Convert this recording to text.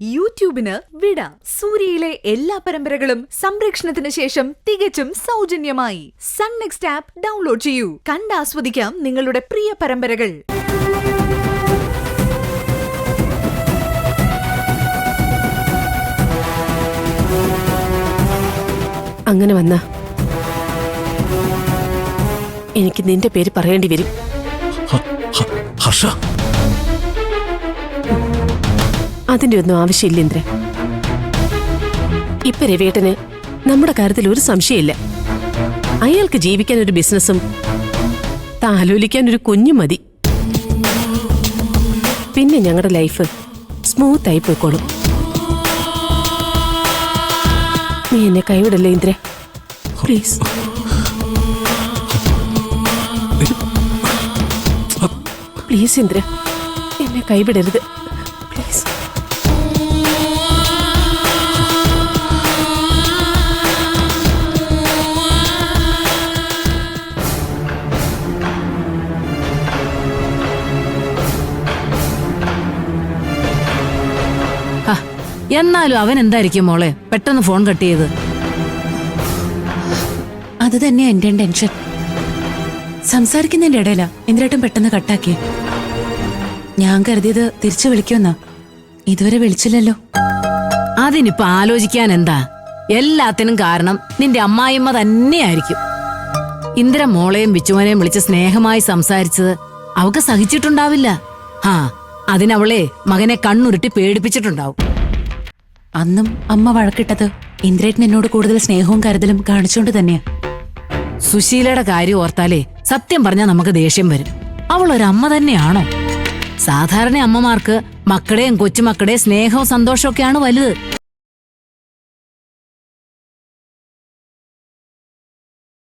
യൂട്യൂബിന് വിട. സൂര്യയിലെ എല്ലാ പരമ്പരകളും സംരക്ഷണത്തിന് ശേഷം തികച്ചും സൗജന്യമായി സൺ നെക്സ്റ്റ് ആപ്പ് ഡൗൺലോഡ് ചെയ്യൂ. കണ്ടാസ്വദിക്കാം നിങ്ങളുടെ പ്രിയ പരമ്പരകൾ. അങ്ങനെ വന്ന എനിക്ക് നിന്റെ പേര് പറയേണ്ടി വരും. ഹർഷ, അതിന്റെ ഒന്നും ആവശ്യമില്ല ഇന്ദ്ര. ഇപ്പൊ രവേട്ടന് നമ്മുടെ കാര്യത്തിൽ ഒരു സംശയമില്ല. അയാൾക്ക് ജീവിക്കാൻ ഒരു ബിസിനസ്സും താലോലിക്കാൻ ഒരു കുഞ്ഞും മതി. പിന്നെ ഞങ്ങളുടെ ലൈഫ് സ്മൂത്ത് ആയി പോയിക്കോളും. നീ എന്നെ കൈവിടല്ലേ ഇന്ദ്ര, പ്ലീസ്. പ്ലീസ് ഇന്ദ്ര, എന്നെ കൈവിടരുത്, പ്ലീസ്. എന്നാലും അവൻ എന്തായിരിക്കും മോളെ പെട്ടെന്ന് ഫോൺ കട്ട് ചെയ്ത്? അത് തന്നെയാ എന്റെ ടെൻഷൻ. സംസാരിക്കുന്നതിന്റെ ഇടയില ഇന്ദ്രേട്ടൻ പെട്ടെന്ന് കട്ടാക്കി. ഞാൻ കരുതിയത് തിരിച്ചു വിളിക്കുമെന്നാ. ഇതുവരെ വിളിച്ചില്ലല്ലോ. അതിനിപ്പോ ആലോചിക്കാൻ എന്താ? എല്ലാത്തിനും കാരണം നിന്റെ അമ്മായിമ്മ തന്നെയായിരിക്കും. ഇന്ദിര മോളെയും ബിച്ചുമനെയും വിളിച്ച് സ്നേഹമായി സംസാരിച്ചത് അവക്ക് സഹിച്ചിട്ടുണ്ടാവില്ല. അതിനവളെ മകനെ കണ്ണുരുട്ടി പേടിപ്പിച്ചിട്ടുണ്ടാവും. അന്നും അമ്മ വഴക്കിട്ടത് ഇന്ദ്രേട്ടൻ എന്നോട് കൂടുതൽ സ്നേഹവും കരുതലും കാണിച്ചോണ്ട് തന്നെയാ. സുശീലയുടെ കാര്യം ഓർത്താലേ സത്യം പറഞ്ഞാൽ നമുക്ക് ദേഷ്യം വരും. അവൾ ഒരമ്മ തന്നെയാണോ? സാധാരണ അമ്മമാർക്ക് മക്കളുടെയും കൊച്ചുമക്കളുടെയും സ്നേഹവും സന്തോഷമൊക്കെയാണ് വലുത്.